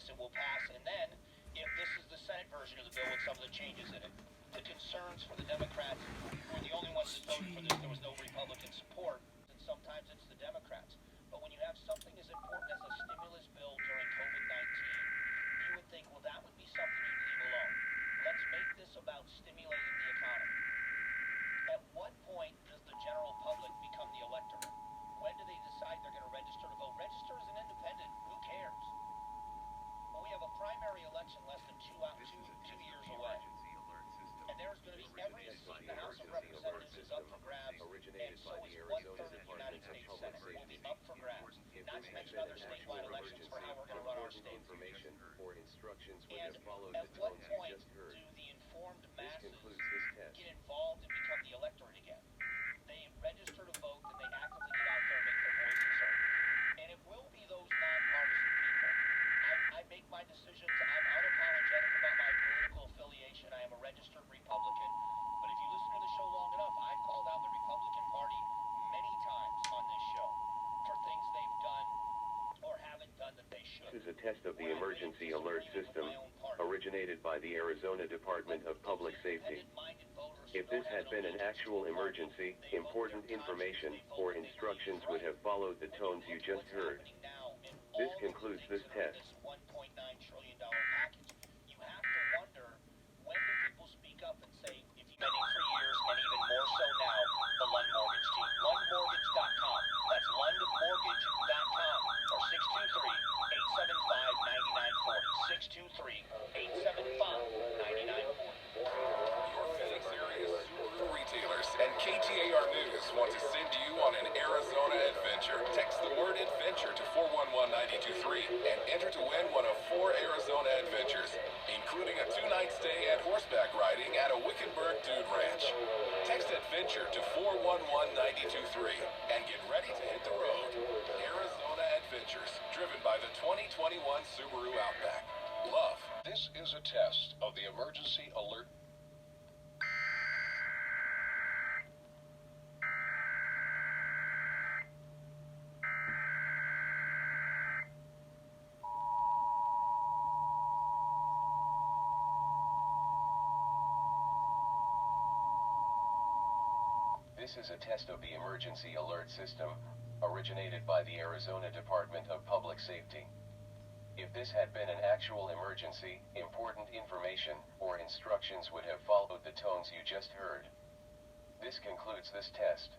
It will pass, and then, if this is the Senate version of the bill with some of the changes in it, the concerns for the Democrats, who were the only ones that voted for this, there was no Republican support, and sometimes it's the Democrats. But when you have something as important as a stimulus bill during COVID-19, you would think, well, that would be something you'd leave alone. Let's make this about stimulating the economy. At what point does the general public become the electorate? When do they decide they're going to register to vote? Register as an independent. Who cares? Well, we have a primary election less than two years away. And there's going to be every seat in the House of Representatives is up for grabs, and so is 1/3 of the United States Senate will be up for grabs. Not to mention other statewide elections for how we're going to run our state. And at what point do the informed masses get involved and become the electorate again? They register to vote, and they actively get out there and make their voices heard. And it will be those nonpartisan people. I make my decisions. I'm unapologetic about my political affiliation. I am a registered Republican. But if you listen to the show long enough, I've called out the Republican Party many times on this show for things they've done or haven't done that they should. This is a test of the emergency alert system originated by the Arizona Department of Public Safety. If this had been an actual emergency, important information or instructions would have followed the tones you just heard. This concludes this test. $1.9 trillion package. You have to wonder, when do people speak up and say, if you've been in for years, and even more so now, the Lund Mortgage team. LundMortgage.com. That's LundMortgage.com or 623-875-9940. 623-875-9940. Your Phoenix area Subaru retailers and KTAR News want to send you on an Arizona adventure. Text the word adventure to 411-923 and enter to win one of 4 Arizona adventures, including a 2-night stay and horseback riding at a Wickenburg Dude Ranch. Text adventure to 411-923 and get ready to hit the road. Arizona Adventures, driven by the 2021 Subaru Outback. Love. This is a test of the emergency alert. This is a test of the emergency alert system originated by the Arizona Department of Public Safety. If this had been an actual emergency, important information or instructions would have followed the tones you just heard. This concludes this test.